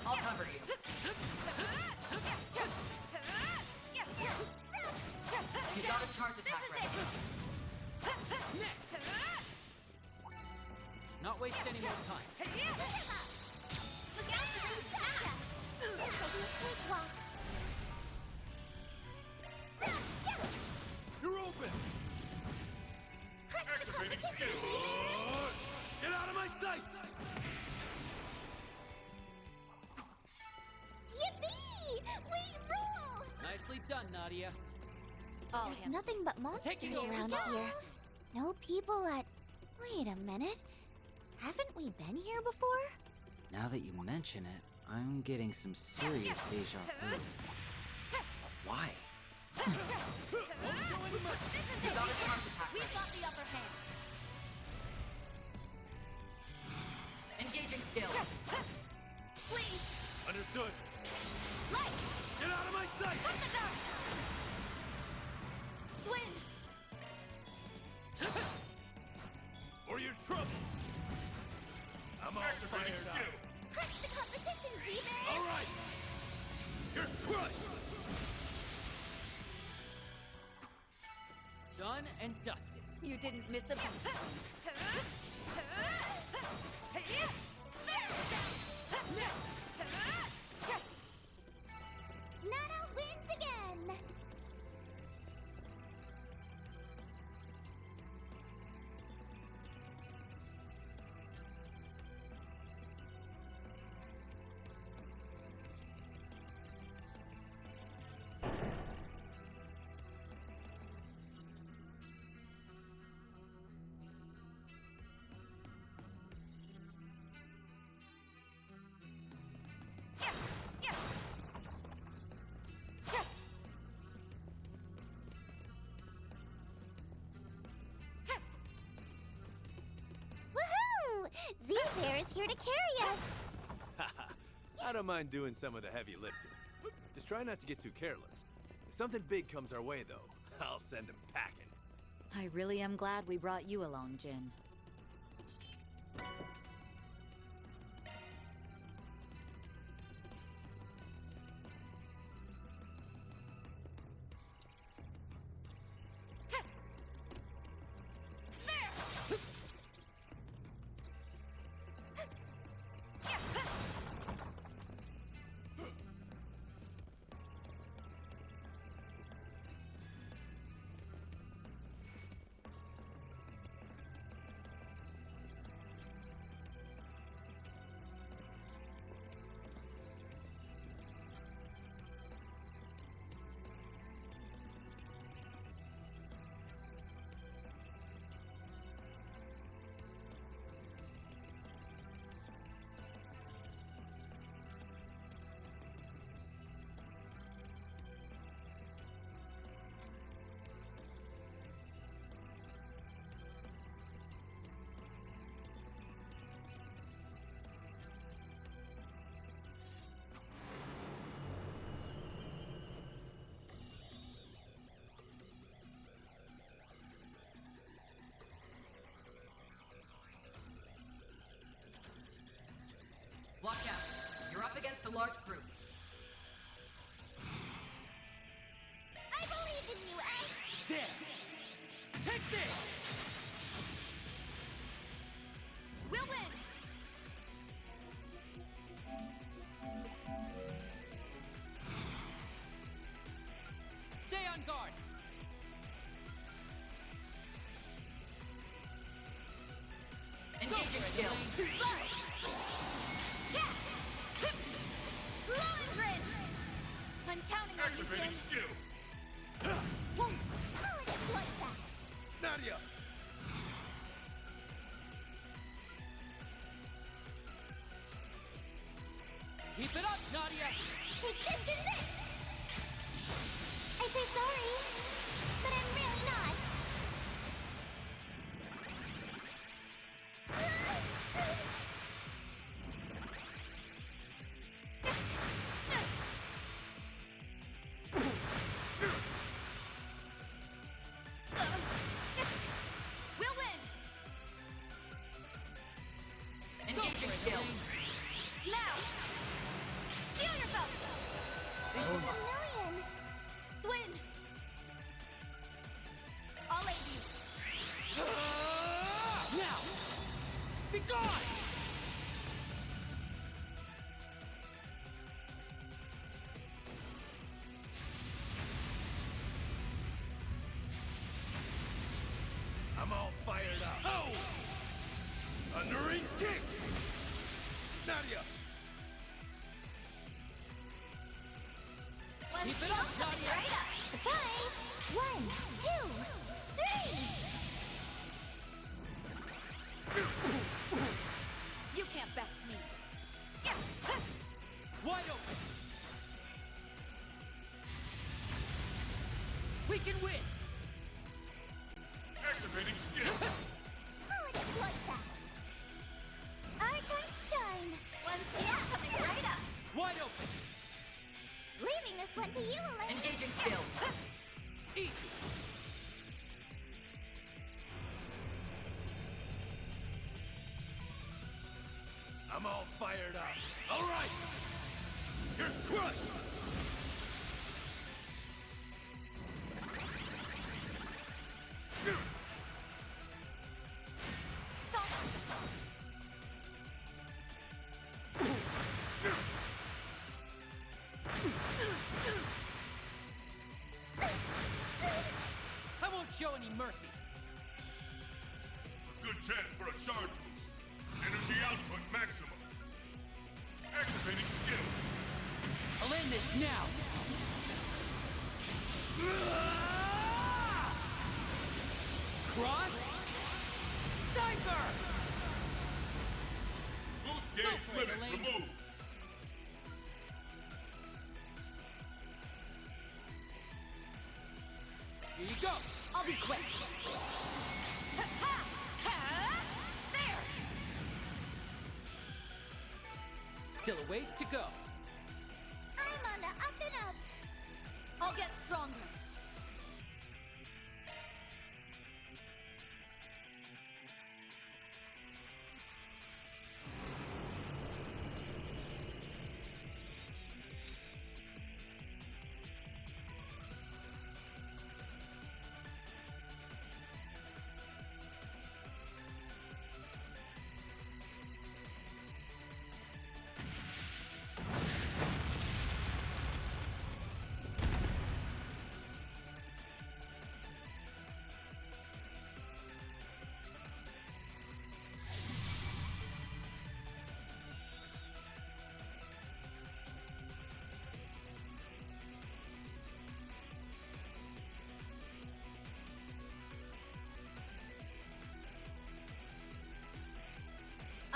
I'll cover you. You got a charge attack ready. Not waste any more time. Look out for those attacks! This will be a cakewalk. You're open! Crush the competition, Get out of my sight! Yippee! We rule! Nicely done, Nadia. There's nothing but monsters Taking over. around here. No people at... Wait a minute. Haven't we been here before? Now that you mention it, I'm getting some serious deja vu. Why? You got a charge attack We've ready. got the upper hand. Engaging skill. Please, Understood. light! Get out of my sight! Put the dark! Swing! Or you're trouble! I'm all fired up. Crush the competition, Z-Man! All right! You're crushed! Done and dusted. You didn't miss a beat. Nana wins again! Woohoo! Z-Bear is here to carry us! I don't mind doing some of the heavy lifting. Just try not to get too careless. If something big comes our way, though, I'll send him packing. I really am glad we brought you along, Jin. Watch out. You're up against a large group. I believe in you, Ace! There! Take this! We'll win! Stay on guard! Engaging skill. Lohengrin! I'm counting on you, Jin. stew! Won't call it a bloodbath! Nadia! Keep it up, Nadia! Take this and this! I say sorry, but I'm really not. We'll win! Engaging skill. Now! Heal yourself! Oh. A million! Swin! I'll aid you. Now! Be gone! I'm all fired up. Oh! Undering kick! Nadia! Keep it up, Nadia! Surprise! 1, 2, 3! You can't best me. Wide open! We can win! Activating skill. I'll exploit that! Our time to shine! Coming right up. Wide open! Leaving this one to you, Elaine! Engaging skill. Easy! I'm all fired up. All right! You're crushed! I won't show any mercy! Good chance for a shard boost. Energy output maximum. Activating skill. I'll end this now! Cross! Diver! Boost Go gauge for it, limit Elaine. removed. Here you go! I'll be quick. There! Still a ways to go. I'm on the up and up! I'll get stronger.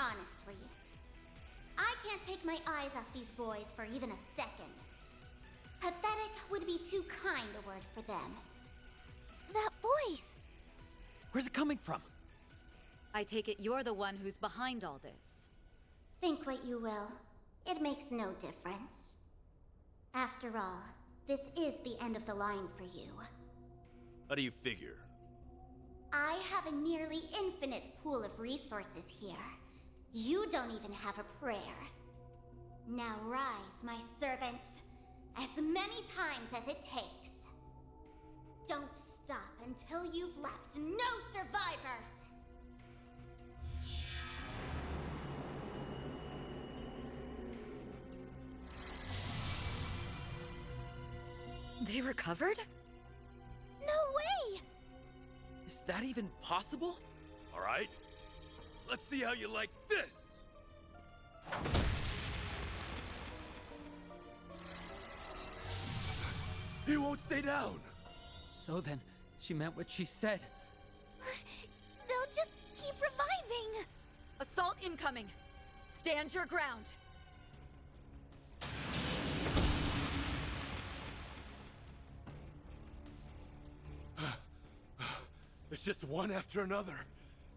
Honestly, I can't take my eyes off these boys for even a second. Pathetic would be too kind a word for them. That voice! Where's it coming from? I take it you're the one who's behind all this. Think what you will. It makes no difference. After all, this is the end of the line for you. How do you figure? I have a nearly infinite pool of resources here. You don't even have a prayer. Now rise, my servants, as many times as it takes. Don't stop until you've left no survivors! They recovered? No way! Is that even possible? All right? Let's see how you like this! He won't stay down! So then, she meant what she said. They'll just keep reviving! Assault incoming. Stand your ground. It's just one after another.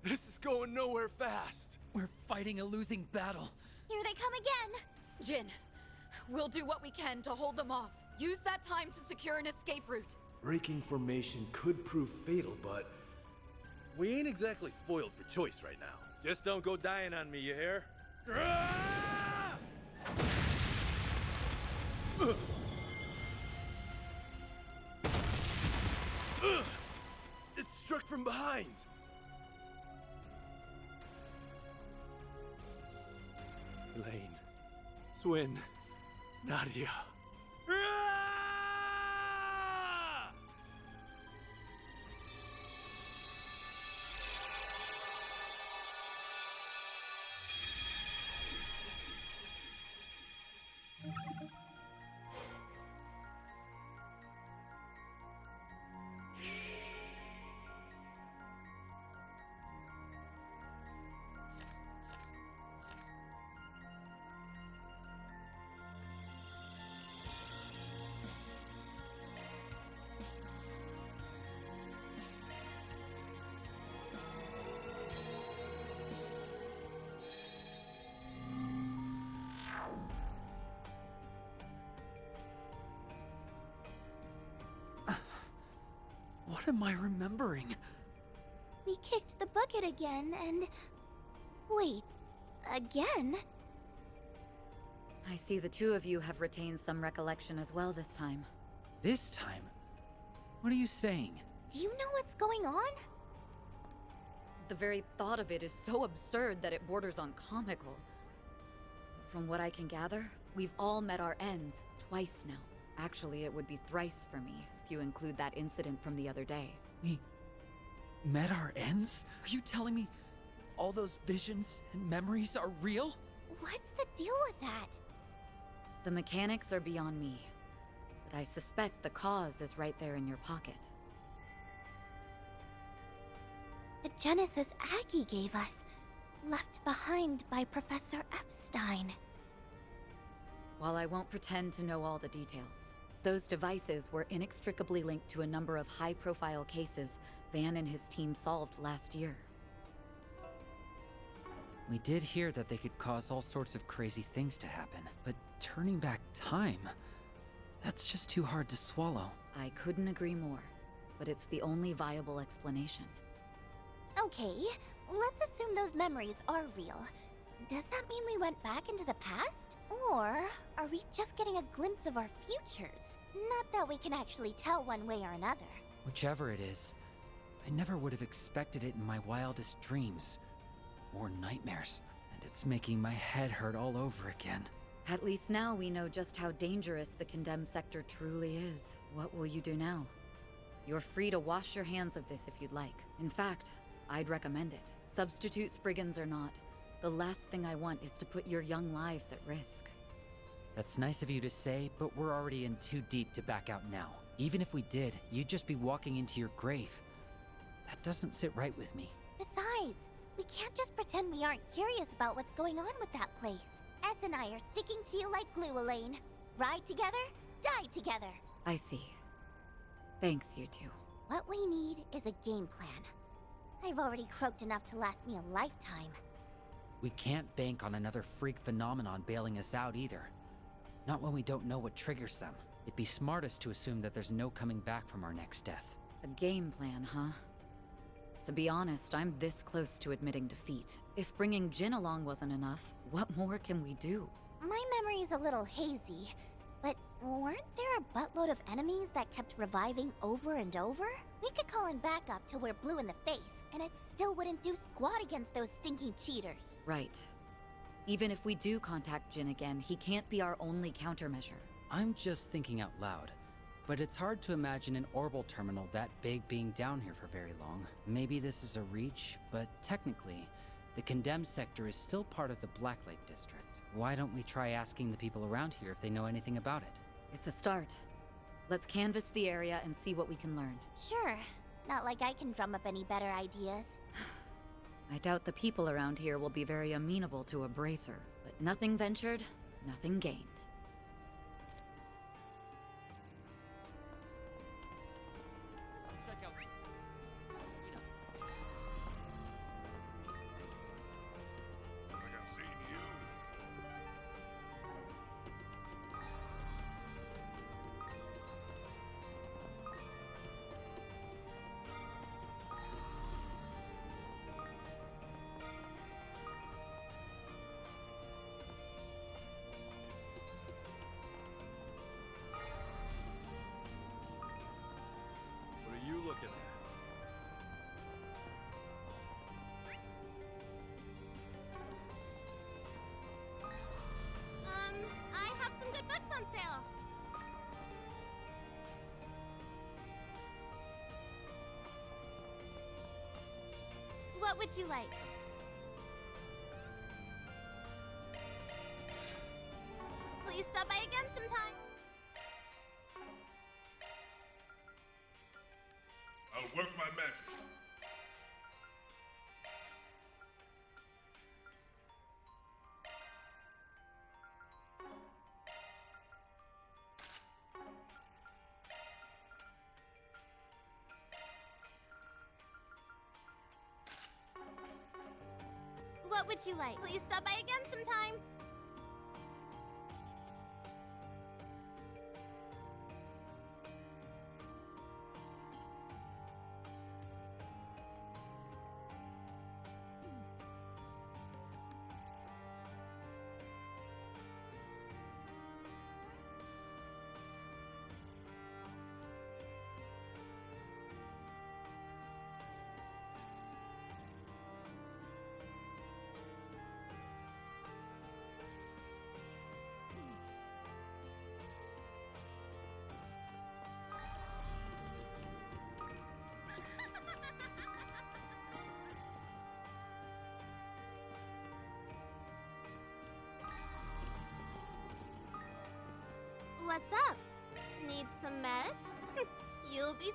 This is going nowhere fast. We're fighting a losing battle. Here they come again! Jin, we'll do what we can to hold them off. Use that time to secure an escape route. Breaking formation could prove fatal, but we ain't exactly spoiled for choice right now. Just don't go dying on me, you hear? Ah! It's struck from behind! Elaine, Swin, Nadia. What am I remembering? We kicked the bucket again, and... Wait, again? I see the two of you have retained some recollection as well this time. This time? What are you saying? Do you know what's going on? The very thought of it is so absurd that it borders on comical. From what I can gather, we've all met our ends twice now. Actually, it would be thrice for me, if you include that incident from the other day. We met our ends? Are you telling me all those visions and memories are real? What's the deal with that? The mechanics are beyond me, but I suspect the cause is right there in your pocket. The Genesis Aggie gave us, left behind by Professor Epstein. While I won't pretend to know all the details, those devices were inextricably linked to a number of high-profile cases Van and his team solved last year. We did hear that they could cause all sorts of crazy things to happen, but turning back time, that's just too hard to swallow. I couldn't agree more, but it's the only viable explanation. Okay, let's assume those memories are real. Does that mean we went back into the past? Or are we just getting a glimpse of our futures? Not that we can actually tell one way or another. Whichever it is, I never would have expected it in my wildest dreams. Or nightmares. And it's making my head hurt all over again. At least now we know just how dangerous the condemned sector truly is. What will you do now? You're free to wash your hands of this if you'd like. In fact, I'd recommend it. Substitute Spriggans or not, the last thing I want is to put your young lives at risk. That's nice of you to say, but we're already in too deep to back out now. Even if we did, you'd just be walking into your grave. That doesn't sit right with me. Besides, we can't just pretend we aren't curious about what's going on with that place. S and I are sticking to you like glue, Elaine. Ride together, die together. I see. Thanks, you two. What we need is a game plan. I've already croaked enough to last me a lifetime. We can't bank on another freak phenomenon bailing us out either. Not when we don't know what triggers them. It'd be smartest to assume that there's no coming back from our next death. A game plan, huh? To be honest, I'm this close to admitting defeat. If bringing Jin along wasn't enough, what more can we do? My memory's a little hazy, but weren't there a buttload of enemies that kept reviving over and over? We could call in backup till we're blue in the face, and it still wouldn't do squat against those stinking cheaters. Right. Even if we do contact Jin again, he can't be our only countermeasure. I'm just thinking out loud. But it's hard to imagine an orbital terminal that big being down here for very long. Maybe this is a reach, but technically, the condemned sector is still part of the Blacklake district. Why don't we try asking the people around here if they know anything about it? It's a start. Let's canvass the area and see what we can learn. Sure. Not like I can drum up any better ideas. I doubt the people around here will be very amenable to a bracer, but nothing ventured, nothing gained. I have seen you. What would you like? Will you stop by again sometime? I'll work my magic. What would you like? Will you stop by again sometime? What's up? Need some meds? You'll be...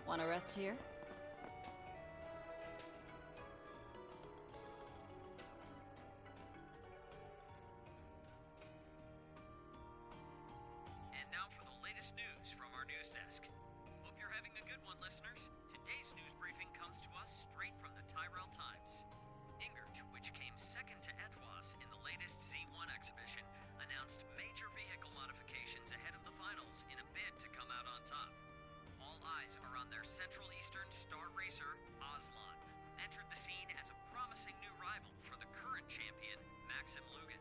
Want to rest here? And now for the latest news from our news desk. Hope you're having a good one, listeners. Today's news briefing comes to us straight from the Tyrell Times. Ingert, which came second to Etwas in the latest Z1 exhibition, announced major vehicle modifications ahead of the finals in a bid to come out on top. All eyes are on their Central Eastern star racer, Aslan, who entered the scene as a promising new rival for the current champion, Maxim Lugan.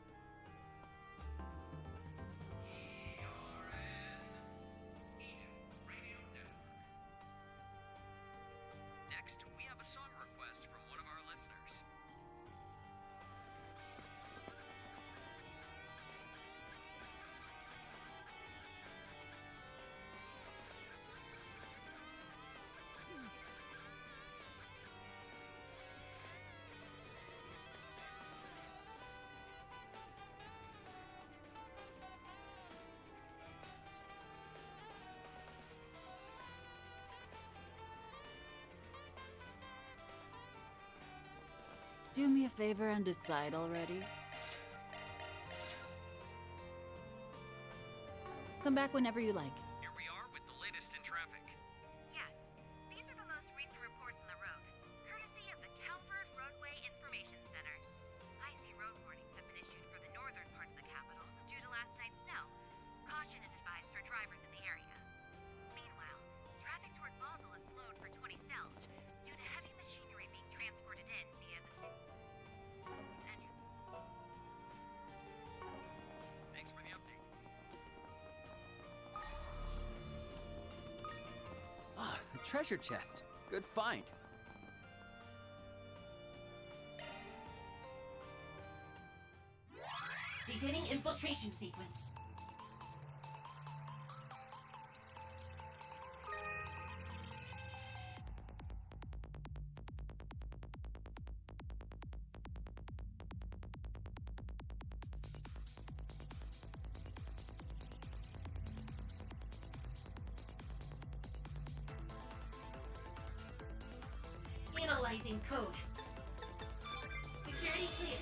Next, we have a song request from one of our listeners. Do me a favor and decide already. Come back whenever you like. Here we are with the latest in traffic. Yes, these are the most recent reports on the road, courtesy of the Calvert Roadway Information Center. Icy road warnings have been issued for the northern part of the capital due to last night's snow. Caution is advised for drivers in the area. Meanwhile, traffic toward Basel is slowed for 20 Selge due to heavy machinery being transported in via the entrance. Thanks for the update. Ah, a treasure chest. Good find. Beginning infiltration sequence. Analyzing code. Security clear.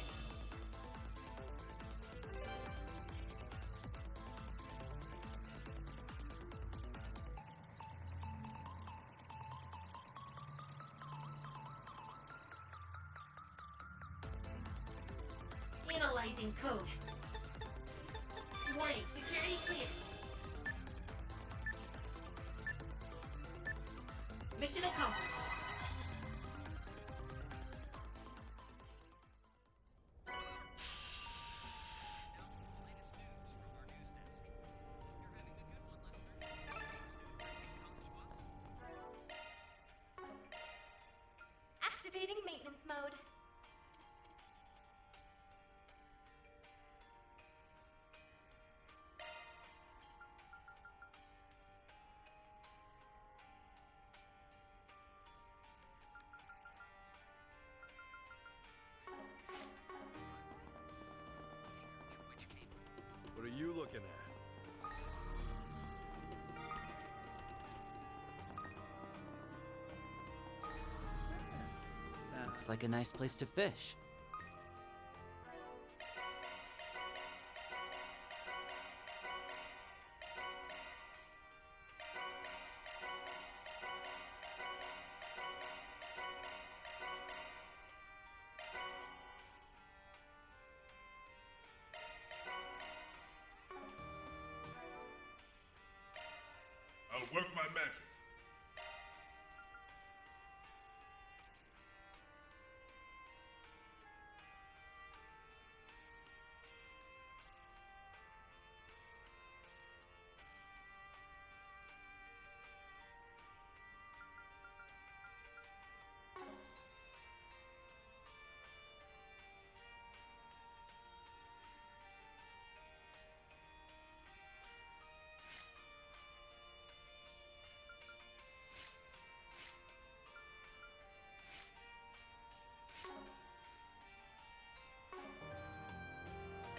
Analyzing code. Warning, security clear. Mission accomplished. Activating maintenance mode. What are you looking at? Sounds like a nice place to fish. I'll work my magic.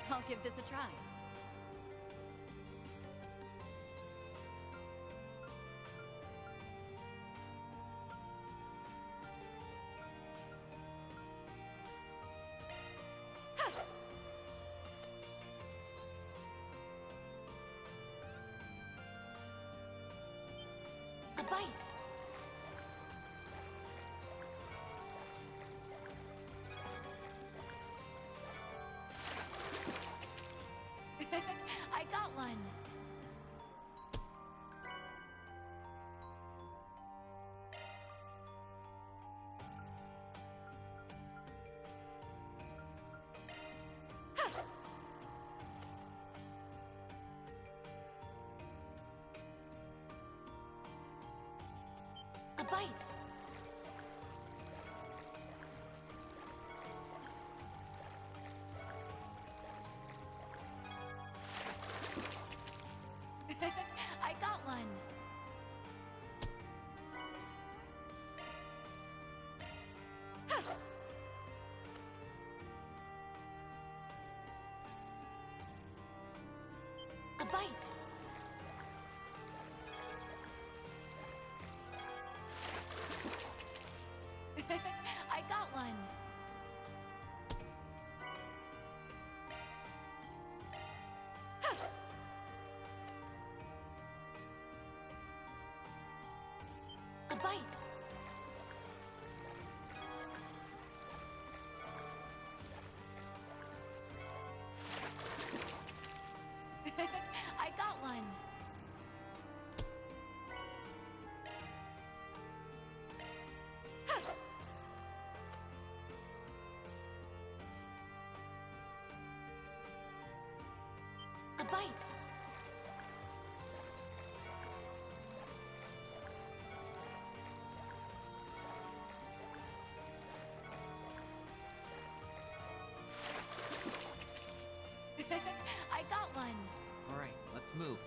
I'll give this a try. A bite. I got one. A bite. I got one. A bite. I got one. A bite. I got one. A bite. I got one. All right, let's move.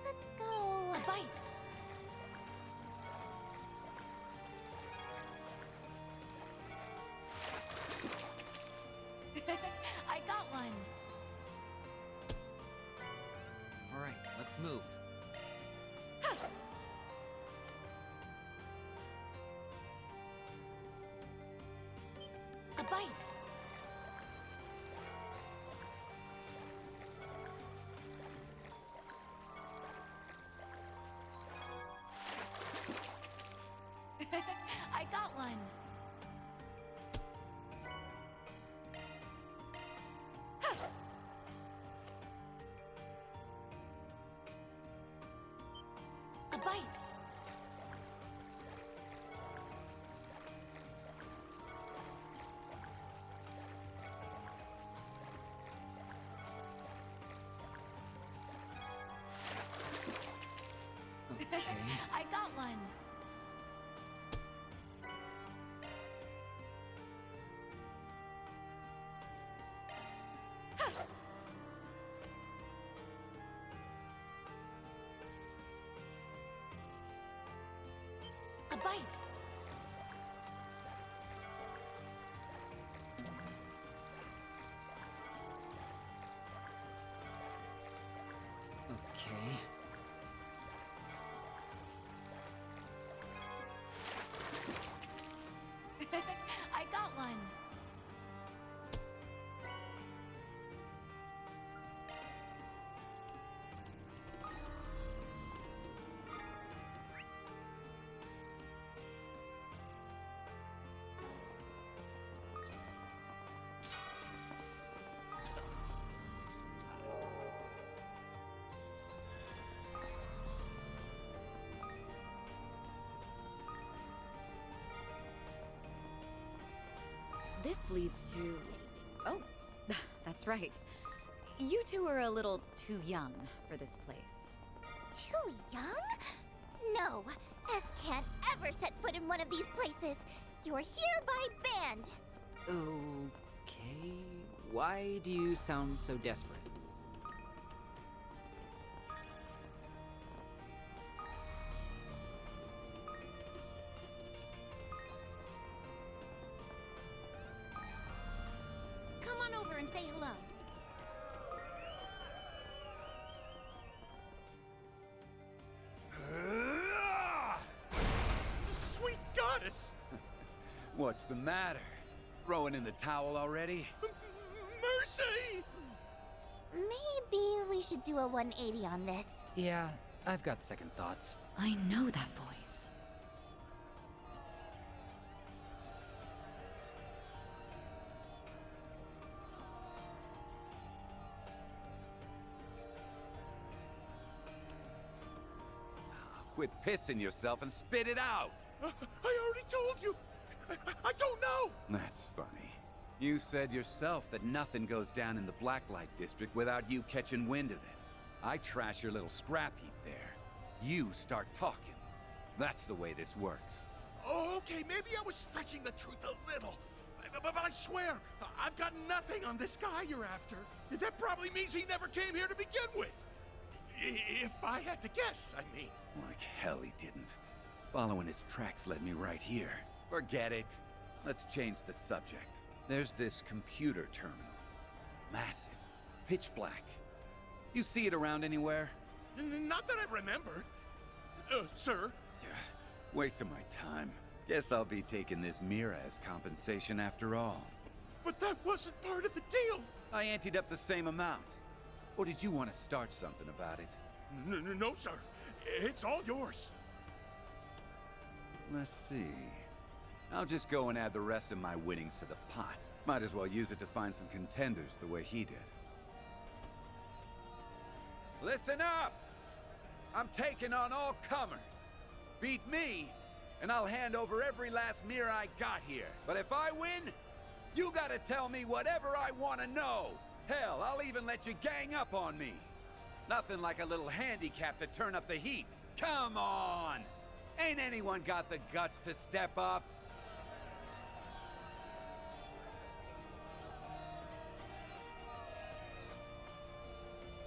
Let's go. A bite. move. A bite. I got one. A bite. Okay. I got one. A bite. Okay. I got one. This leads to... Oh, that's right. You two are a little too young for this place. Too young? No, S can't ever set foot in one of these places. You're hereby banned. Okay. Why do you sound so desperate? Come on over and say hello. Sweet goddess! What's the matter? Throwing in the towel already? Mercy! Maybe we should do a 180 on this. Yeah, I've got second thoughts. I know that voice. Quit pissing yourself and spit it out! I already told you! I don't know! That's funny. You said yourself that nothing goes down in the Blacklight District without you catching wind of it. I trash your little scrap heap there. You start talking. That's the way this works. Okay, maybe I was stretching the truth a little. But I swear, I've got nothing on this guy you're after. That probably means he never came here to begin with. If I had to guess, I mean. Like hell he didn't. Following his tracks led me right here. Forget it. Let's change the subject. There's this computer terminal. Massive. Pitch black. You see it around anywhere? Not that I remember. Sir? Waste of my time. Guess I'll be taking this Mira as compensation after all. But that wasn't part of the deal. I anteed up the same amount. Or did you want to start something about it? No, sir. It's all yours. Let's see. I'll just go and add the rest of my winnings to the pot. Might as well use it to find some contenders the way he did. Listen up! I'm taking on all comers. Beat me, and I'll hand over every last mirror I got here. But if I win, you gotta tell me whatever I want to know. Hell, I'll even let you gang up on me. Nothing like a little handicap to turn up the heat. Come on! Ain't anyone got the guts to step up?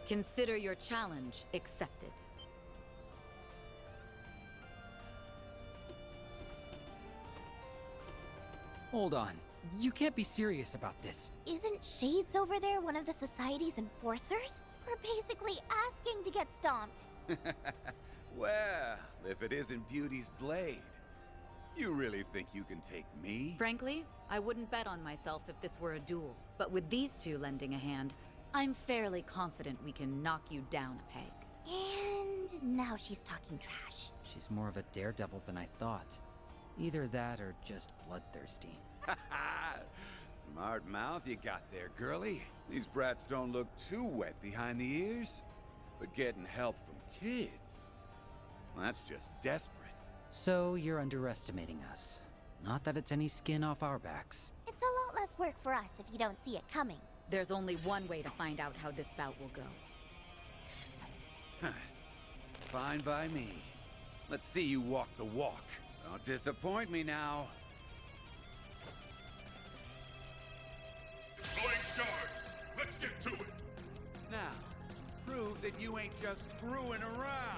Consider your challenge accepted. Hold on. You can't be serious about this. Isn't Shades over there one of the Society's enforcers? We're basically asking to get stomped. Well, if it isn't Beauty's blade, you really think you can take me? Frankly, I wouldn't bet on myself if this were a duel. But with these two lending a hand, I'm fairly confident we can knock you down a peg. And now she's talking trash. She's more of a daredevil than I thought. Either that or just bloodthirsty. Smart mouth you got there, girlie. These brats don't look too wet behind the ears. But getting help from kids, well, that's just desperate. So you're underestimating us. Not that it's any skin off our backs. It's a lot less work for us if you don't see it coming. There's only one way to find out how this bout will go. Fine by me. Let's see you walk the walk. Don't disappoint me now. Deploying shards. Let's get to it. Now, prove that you ain't just screwing around.